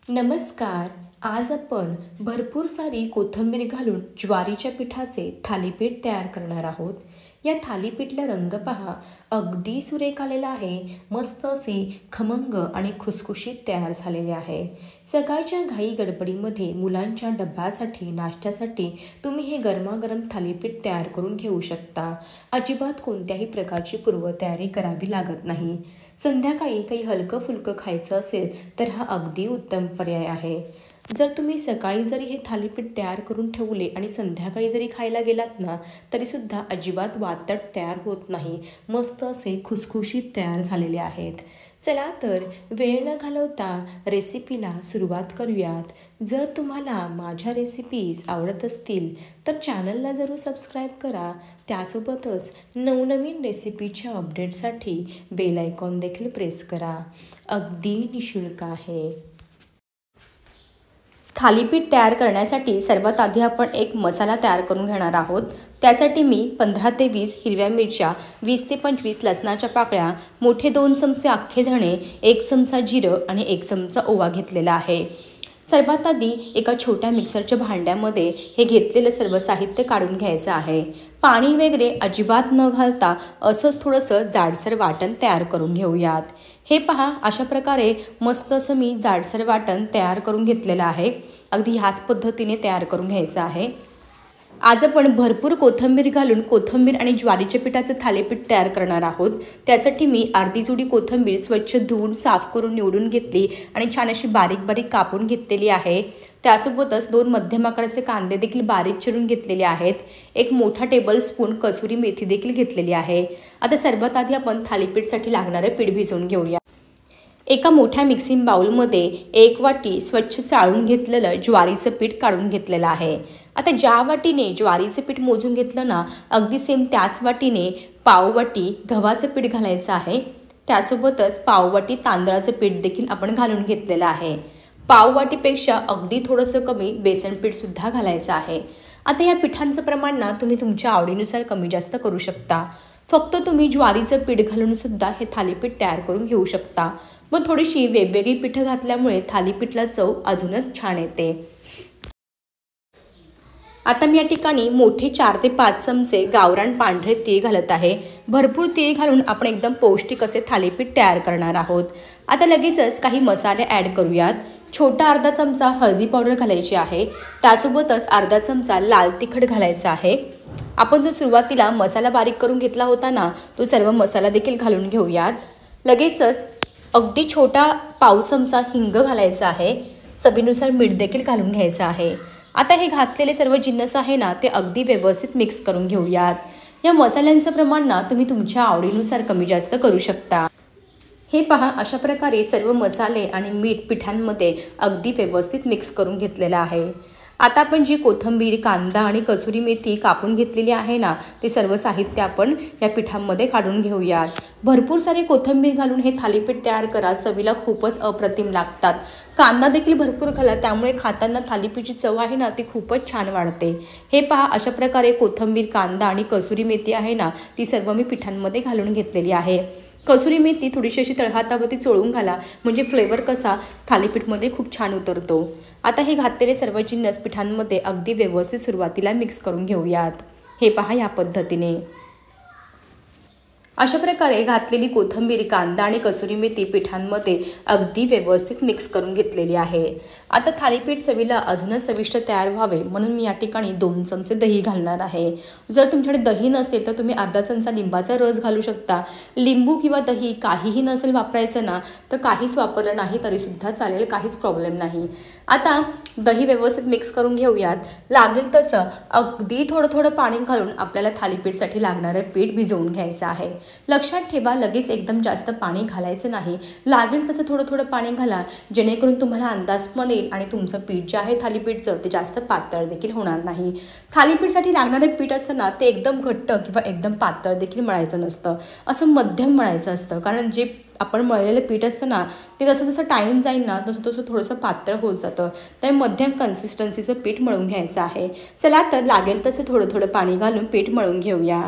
नमस्कार. आज आपण भरपूर सारी कोथिंबीर घालून ज्वारीच्या पिठाचे थालीपीठ तयार करणार आहोत. या थालीपीठला रंग पहा, अगदी सुरेख आलेला आहे. मस्त असे खमंग आणि खुसखुशीत तयार झालेले आहे. सकाळच्या घाई गडबडीमध्ये मुलांच्या डब्यासाठी, नाश्त्यासाठी तुम्ही हे गरमागरम थालीपीठ तयार करून घेऊ शकता. अजिबात कोणत्याही प्रकारची पूर्वतयारी करावी लागत नाही. संध्याकाळी काही हलकं फुलकं खायचं असेल तर हा अगदी उत्तम पर्याय आहे. जर तुम्ही सकाळी जरी हे थालीपीठ तयार करून ठेवले आणि संध्याकाळी जरी खायला गेलात ना, तरीसुद्धा अजिबात वातट तयार होत नाही. मस्त असे खुसखुशीत तयार झालेले आहेत. चला तर वेळ न घालवता रेसिपीला सुरुवात करूयात. जर तुम्हाला माझ्या रेसिपीज आवडत असतील तर चॅनलला जरूर सबस्क्राईब करा. त्यासोबतच नवनवीन रेसिपीच्या अपडेटसाठी बेल आयकॉन देखील प्रेस करा. अगदी निःशुल्क आहे. थालीपीठ तयार करण्यासाठी सर्वात आधी आपण एक मसाला तयार करून घेणार आहोत. त्यासाठी मी 15 ते 20 हिरव्या मिरच्या, 20 ते 25 लसणाच्या पाकळ्या, मोठे 2 चमचे अख्खे धणे, 1 चमचा जिरं आणि 1 चमचा ओवा घेतलेला आहे. सर्वात आधी एका छोट्या मिक्सरच्या भांड्यामध्ये हे घेतलेलं सर्व साहित्य काढून घ्यायचं आहे. पाणी वगैरे अजिबात न घालता असंच थोडंसं जाडसर वाटण तयार करून घेऊयात. हे पहा, अशा प्रकारे मस्त असं मी जाडसर वाटण तयार करून घेतलेलं आहे. अगदी ह्याच पद्धतीने तयार करून घ्यायचं आहे. आज आपण भरपूर कोथिंबीर घालून कोथिंबीर आणि ज्वारीच्या पिठाचं थालीपीठ तयार करणार आहोत. त्यासाठी मी अर्धी जुडी कोथिंबीर स्वच्छ धुवून साफ करून निवडून घेतली आणि छान अशी बारीक बारीक कापून घेतलेली आहे. त्यासोबतच 2 मध्यम आकाराचे कांदे देखील बारीक चिरून घेतलेले आहेत. 1 मोठा टेबलस्पून कसुरी मेथी देखील घेतलेली आहे. आता सर्वात आधी आपण थालीपीठसाठी लागणारे पीठ भिजवून घेऊया. एका मोठ्या मिक्सिंग बाउलमध्ये 1 वाटी स्वच्छ चाळून घेतलेलं ज्वारीचं पीठ काढून घेतलेलं आहे. आता ज्या वाटीने ज्वारीचं पीठ मोजून घेतलं ना, अगदी सेम त्याच वाटीने पाव वाटी गव्हाचं पीठ घालायचं आहे. त्यासोबतच पाव वाटी तांदळाचं पीठ देखील आपण घालून घेतलेलं आहे. पाव वाटीपेक्षा अगदी थोडंसं कमी बेसन पीठसुद्धा घालायचं आहे. आता या पिठांचं प्रमाण ना तुम्ही तुमच्या आवडीनुसार कमी जास्त करू शकता. फक्त तुम्ही ज्वारीचं पीठ घालूनसुद्धा हे थालीपीठ तयार करून घेऊ शकता. मग थोडीशी वेगवेगळी पिठं घातल्यामुळे थालीपीठला चव अजूनच छान येते. आता मी या ठिकाणी मोठे 4 ते 5 चमचे गावरान पांढरे तीळ घालत आहे. भरपूर तीळ घालून आपण एकदम पौष्टिक असे थालीपीठ तयार करणार आहोत. आता लगेचच काही मसाले ॲड करूयात. छोटा अर्धा चमचा हळदी पावडर घालायची आहे. त्यासोबतच अर्धा चमचा लाल तिखट घालायचा आहे. आपण जो सुरुवातीला मसाला बारीक करून घेतला होता ना, तो सर्व मसाला देखील घालून घेऊयात. लगेचच अगदी छोटा पाव चमचा हिंग घालायचा आहे. चवीनुसार मीठ देखील घालून घ्यायचं आहे. आता हे घातलेले सर्व जिन्नस आहे ना, ते अगदी व्यवस्थित मिक्स करून घेऊयात. या मसाल्यांचं प्रमाण ना तुम्ही तुमच्या आवडीनुसार कमी जास्त करू शकता. हे पहा, अशा प्रकारे सर्व मसाले आणि मीठ पिठांमध्ये अगदी व्यवस्थित मिक्स करून घेतलेलं आहे. आता आपण जी कोथिंबीर, कांदा आणि कसुरी मेथी कापून घेतलेली आहे ना, ते सर्व साहित्य आपण या पिठांमध्ये काढून घेऊयात. भरपूर सारे कोथिंबीर घालून हे थालीपीठ तयार करा. चवीला खूपच अप्रतिम लागतात. कांदा देखील भरपूर घाला, त्यामुळे खाताना थालीपीठची चव आहे ना ती खूपच छान वाढते. हे पहा, अशा प्रकारे कोथिंबीर, कांदा आणि कसुरी मेथी आहे ना, ती सर्व मी पिठांमध्ये घालून घेतलेली आहे. कसुरी मेथी थोडीशी अशी तळहातावरती चोळून घाला, म्हणजे फ्लेवर कसा थालीपीठमध्ये खूप छान उतरतो. आता हे घातलेले सर्व जिन्नस पिठांमध्ये अगदी व्यवस्थित सुरुवातीला मिक्स करून घेऊयात. हे पहा, या पद्धतीने अशा प्रकारे घातलेली कोथिंबीर, कांदा आणि कसुरी मेथी पिठांमध्ये अगदी व्यवस्थित मिक्स करून घेतलेली आहे. आता थालीपीठ चवीला अजूनच चविष्ट तयार व्हावे म्हणून मी या ठिकाणी 2 चमचे दही घालणार आहे. जर तुमच्याकडे दही नसेल तर तुम्ही अर्धा चमचा लिंबाचा रस घालू शकता. लिंबू किंवा दही काहीही नसेल वापरायचं ना, तर काहीच वापरलं नाही तरीसुद्धा चालेल, काहीच प्रॉब्लेम नाही. आता दही व्यवस्थित मिक्स करून घेऊयात. लागेल तसं अगदी थोडं थोडं पाणी घालून आपल्याला थालीपीठसाठी लागणारं पीठ भिजवून घ्यायचं आहे. लक्षात ठेवा, लगेच एकदम जास्त पाणी घालायचं नाही. लागेल तसं थोडं थोडं पाणी घाला, जेणेकरून तुम्हाला अंदाज पण येईल आणि तुमचं पीठ जे आहे थालीपीठचं ते जास्त पातळ देखील होणार नाही. थालीपीठसाठी लागणारे पीठ असतं ना, ते एकदम घट्ट किंवा एकदम पातळ देखील मळायचं नसतं. असं मध्यम मळायचं असतं. कारण जे आपण मळलेलं पीठ असतं ना, ते जसं जसं टाईम जाईल ना तसं तसं थोडंसं पातळ होत जातं. त्यामुळे मध्यम कन्सिस्टन्सीचं पीठ मळून घ्यायचं आहे. चला तर लागेल तसं थोडं थोडं पाणी घालून पीठ मळून घेऊया.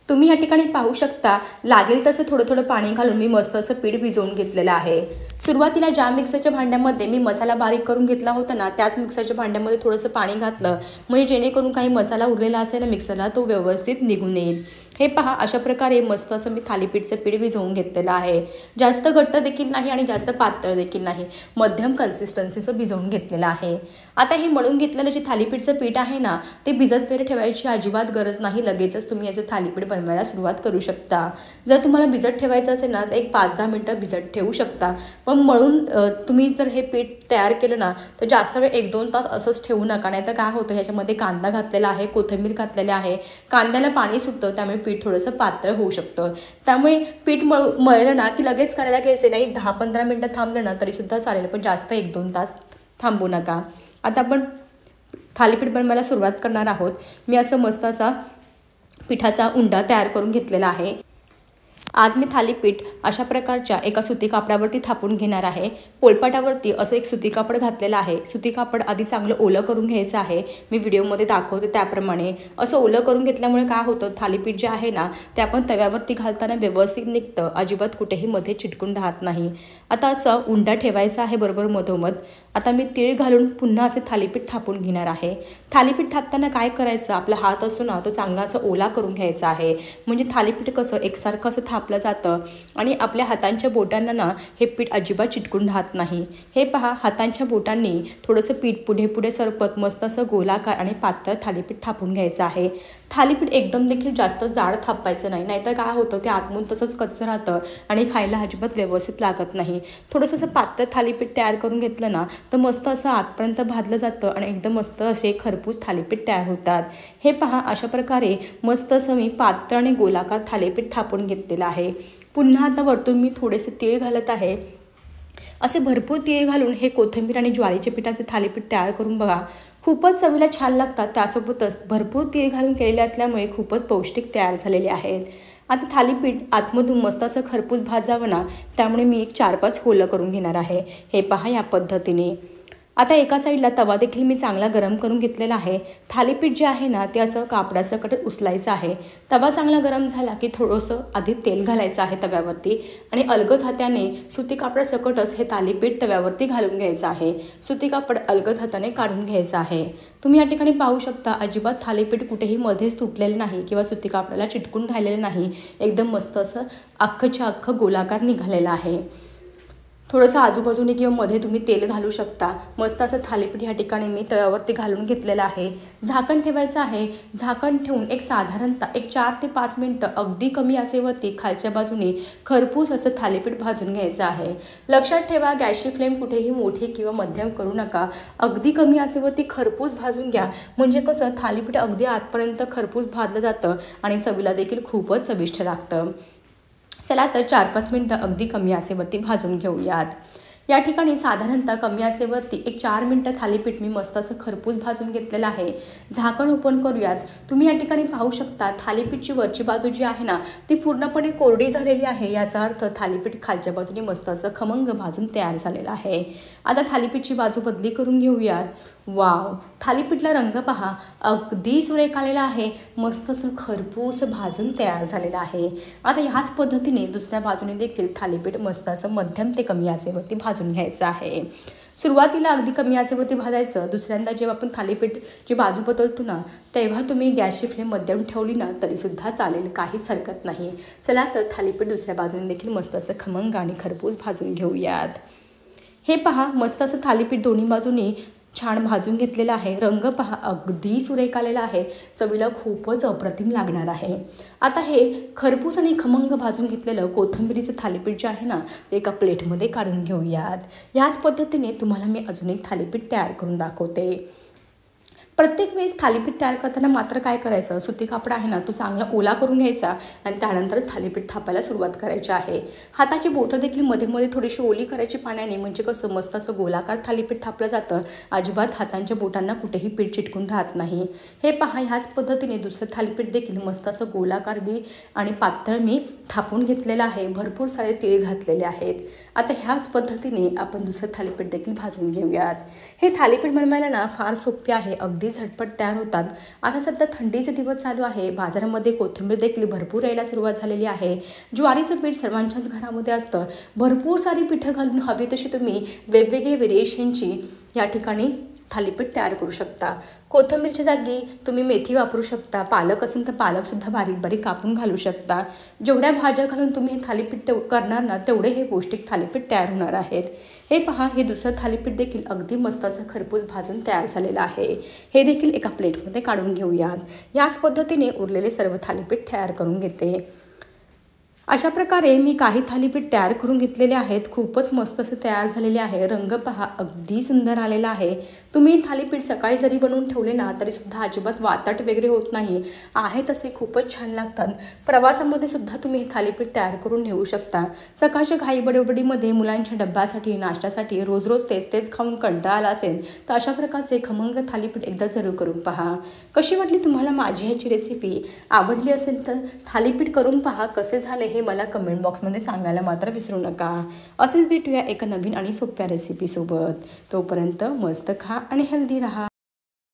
तुम्ही या ठिकाणी पाहू शकता लागेल तसं थोडं थोडं पाणी घालून मी मस्त असं पीठ भिजवून घेतलेलं आहे। सुरुवातीला ज्या मिक्सरच्या भांड्यामध्ये मी मसाला बारीक करून घेतला होता ना, त्याच मिक्सरच्या भांड्यामध्ये थोडंसं पाणी घातलं, म्हणजे जेणेकरून काही मसाला उरलेला असेल ना मिक्सरला तो व्यवस्थित निघून येईल। हे पहा, अशा प्रकारे मस्त असं मी थालीपीठचं पीठ भिजवून घेतलेलं आहे। जास्त घट्ट देखील नाही आणि जास्त पातळ देखील नाही, मध्यम कन्सिस्टन्सीचं भिजवून घेतलेलं आहे। आता हे मळून घेतलेलं जे थालीपीठचं पीठ आहे ना, ते भिजत वगैरे ठेवायची अजिबात गरज नाही, लगेचच तुम्ही याचं थालीपीठ बनवायला सुरुवात करू शकता। जर तुम्हाला भिजत ठेवायचं असेल ना तर एक 5-10 मिनटं भिजत ठेवू शकता, पण मळून तुम्ही जर हे पीठ तयार केलं ना तर जास्त वेळ 1-2 तास असंच ठेवू नका, नाही तर काय होतं ह्याच्यामध्ये कांदा घातलेला आहे, कोथिंबीर घातलेली आहे, कांद्याला पाणी सुटतं, त्यामुळे पीठ थोडंसं पातळ होऊ शकतं। त्यामुळे पीठ मळलं ना की लगेच करायला घ्यायचे नाही, 10-15 मिनटं थांबलं ना तरीसुद्धा चालेल, पण जास्त 1-2 तास थांबू नका। आता आपण थालीपीठ बनवायला सुरुवात करणार आहोत। मी असं मस्त असा पिठाचा उंडा तयार करून घेतलेला आहे। आज मी थालीपीठ अशा प्रकारच्या एका सुती कापडावरती थापून घेणार आहे। पोळपाटावरती असं एक सुती कापड घातलेलं आहे। सुती कापड आधी चांगलं ओलं करून घ्यायचं आहे, मी व्हिडिओमध्ये दाखवते त्याप्रमाणे। असं ओलं करून घेतल्यामुळे काय होतं, थालीपीठ जे आहे ना ते आपण तव्यावरती घालताना व्यवस्थित निघतं, अजिबात कुठेही मध्ये चिटकून राहत नाही। आता असं उंडा ठेवायचा आहे बरोबर मधोमध। आता मी तीळ घालून पुन्हा असे थालीपीठ थापून घेणार आहे। थालीपीठ थापताना काय करायचं, आपला हात असतो ना तो चांगला असं ओला करून घ्यायचा आहे, म्हणजे थालीपीठ कसं एकसारखं असं थापलं जातं आणि आपल्या हातांच्या बोटांना ना हे पीठ अजिबात चिटकून राहत नाही। हे पहा, हातांच्या बोटांनी थोडंसं पीठ पुढे पुढे सरपत मस्त असं गोलाकार आणि पातळ थालीपीठ थापून घ्यायचं आहे। थालीपीठ एकदम देखील जास्त जाड थापायचं नाही, नाहीतर काय होतं ते आतमून तसंच कच्चं राहतं आणि खायला अजिबात व्यवस्थित लागत नाही। थोडंसं असं पातळ थालीपीठ तयार करून घेतलं ना तर मस्त असं आतपर्यंत भाजलं जातं आणि एकदम मस्त असे खरपूस थालीपीठ तयार होतात। हे पहा, अशा प्रकारे मस्त असं मी पातळ आणि गोलाकार थालीपीठ थापून घेतलेलं आहे। पुन्हा आता वरतून मी थोडेसे तीळ घालत आहे। असे भरपूर तीळ घालून हे कोथिंबीर आणि ज्वारीचे पिठाचे थालीपीठ तयार करून बघा, खूपच चवीला छान लागतात। त्यासोबतच भरपूर तीळ घालून केलेले असल्यामुळे खूपच पौष्टिक तयार झालेले आहेत। आता थालीपीठ आतमधून मस्त असं खरपूस भाजावं ना, त्यामुळे मी एक 4-5 होलं करून घेणार आहे। हे पहा, या पद्धतीने। आता एका साईडला तवा देखील मी चांगला गरम करून घेतलेला आहे। थालीपीठ जे आहे ना ते असं कापडासकट उचलायचं आहे। तवा चांगला गरम झाला की थोडंसं आधी तेल घालायचं आहे तव्यावरती आणि अलगद हाताने सुती कापडासकटच हे थालीपीठ तव्यावरती घालून घ्यायचं आहे। सुती कापड अलगद हाताने काढून घ्यायचं आहे। तुम्ही या ठिकाणी पाहू शकता अजिबात थालीपीठ कुठेही मध्येच तुटलेलं नाही किंवा सुती कापडाला चिटकून राहिलेलं नाही, एकदम मस्त असं अख्खच्या अख्खं गोलाकार निघालेलं आहे। थोडंसं आजूबाजूने किंवा मध्ये तुम्ही तेल घालू शकता। मस्त असं थालीपीठ या ठिकाणी मी तव्यावरती घालून घेतलेलं आहे। झाकण ठेवायचं आहे। झाकण ठेवून एक साधारणतः 4 ते 5 मिनटं अगदी कमी आचेवरती खालच्या बाजूने खरपूस असं थालीपीठ भाजून घ्यायचं आहे। लक्षात ठेवा, गॅसची फ्लेम कुठेही मोठी किंवा मध्यम करू नका, अगदी कमी आचेवरती खरपूस भाजून घ्या, म्हणजे कसं थालीपीठ अगदी आतपर्यंत खरपूस भाजलं जातं आणि चवीला देखील खूपच चविष्ट लागतं। चला तर 4-5 मिनटं अगदी कमी आचेवरती भाजून घेऊयात। या ठिकाणी साधारणतः कमी आचेवरती एक 4 मिनटं थालीपीठ मी मस्त असं खरपूस भाजून घेतलेलं आहे। झाकण ओपन करूयात। तुम्ही या ठिकाणी पाहू शकता थालीपीठची वरची बाजू जी आहे ना ती पूर्णपणे कोरडी झालेली आहे, याचा अर्थ थालीपीठ खालच्या बाजूने मस्त असं खमंग भाजून तयार झालेलं आहे। आता थालीपीठची बाजू बदली करून घेऊयात। वाव, थालीपीठला रंग पहा, अगदी सुरेख आलेला आहे, मस्त असं खरपूस भाजून तयार झालेलं आहे। आता ह्याच पद्धतीने दुसऱ्या बाजूने देखील थालीपीठ मस्त असं मध्यम ते कमी आचेवरती भाजून घ्यायचं आहे। सुरुवातीला अगदी कमी आचेवरती भाजायचं, दुसऱ्यांदा जेव्हा आपण थालीपीठची बाजू बदलतो ना तेव्हा तुम्ही गॅसची फ्लेम मध्यम ठेवली ना तरीसुद्धा चालेल, काहीच हरकत नाही। चला तर थालीपीठ दुसऱ्या बाजूने देखील मस्त असं खमंग आणि खरपूस भाजून घेऊयात। हे पहा, मस्त असं थालीपीठ दोन्ही बाजूनी छान भाजून घेतलेला आहे। रंग पहा, अगदी सुरेख आलेला आहे, चवीला खूपच अप्रतिम लागणार आहे। आता हे खरपूस आणि खमंग भाजून घेतलेलं कोथिंबीरीचं थालीपीठ जे आहे ना ते एका प्लेटमध्ये काढून घेऊयात। याच पद्धतीने तुम्हाला मी अजून एक थालीपीठ तयार करून दाखवते। प्रत्येक वेळेस थालीपीठ तयार करताना मात्र काय करायचं, सुती कापड आहे ना तो चांगला ओला करून घ्यायचा आणि त्यानंतरच थालीपीठ थापायला सुरुवात करायची आहे। हाताची बोटं देखील मध्ये मध्ये थोडीशी ओली करायची पाण्याने, म्हणजे कसं मस्त असं गोलाकार थालीपीठ थापलं जातं, अजिबात हातांच्या बोटांना कुठेही पीठ चिटकून राहत नाही। हे पहा, ह्याच पद्धतीने दुसरं थालीपीठ देखील मस्त असं गोलाकार आणि पातळ मी थापून घेतलेलं आहे। भरपूर सारे तीळ घातलेले आहेत। आता ह्याच पद्धतीने आपण दुसरं थालीपीठ देखील भाजून घेऊयात. हे थालीपीठ बनवायला ना फार सोपे आहे, अगदी झटपट तयार होतात. आता सध्या थंडीचे दिवस चालू आहे, बाजारामध्ये कोथिंबीर देखील भरपूर यायला सुरुवात झालेली आहे. ज्वारीचं पीठ सर्वांच्याच घरामध्ये असतं. भरपूर सारी पिठं घालून हवी तशी तुम्ही वेगवेगळे व्हेरिएशनची या ठिकाणी थालीपीठ तयार करू शकता. कोथिंबीरच्या जागी तुम्ही मेथी वापरू शकता, पालक असेल तर पालकसुद्धा बारीक बारीक कापून घालू शकता. जेवढ्या भाज्या घालून तुम्ही हे थालीपीठ करणार ना तेवढे हे पौष्टिक थालीपीठ तयार होणार आहेत. हे पहा, हे दुसरं थालीपीठ देखील अगदी मस्त असं खरपूस भाजून तयार झालेलं आहे. हे देखील एका प्लेटमध्ये काढून घेऊयात. याच पद्धतीने उरलेले सर्व थालीपीठ तयार करून घेते. अशा प्रकारे मी काही थालीपीठ तयार करून घेतलेले आहेत. खूपच मस्त असे तयार झालेले आहे. रंग पहा, अगदी सुंदर आलेला आहे. तुम्ही थालीपीठ सकाळी जरी बनवून ठेवले ना तरीसुद्धा अजिबात वातट वगैरे होत नाही, आहे तसे खूपच छान लागतात. प्रवासामध्ये सुद्धा तुम्ही हे थालीपीठ तयार करून नेऊ शकता. सकाळच्या घाई बडबडीमध्ये मुलांच्या डब्यासाठी, नाश्त्यासाठी रोज रोज तेच तेच खाऊन कंटाळा आला असेल तर अशा प्रकारचे खमंग थालीपीठ एकदा जरूर करून पहा. कशी वाटली तुम्हाला माझी ह्याची रेसिपी? आवडली असेल तर थालीपीठ करून पहा, कसे झाले हे मला कमेंट बॉक्समध्ये सांगायला मात्र विसरू नका. असेच भेटूया एका नवीन आणि सोप्या रेसिपीसोबत. तोपर्यंत मस्त खा आणि हेल्दी राहा.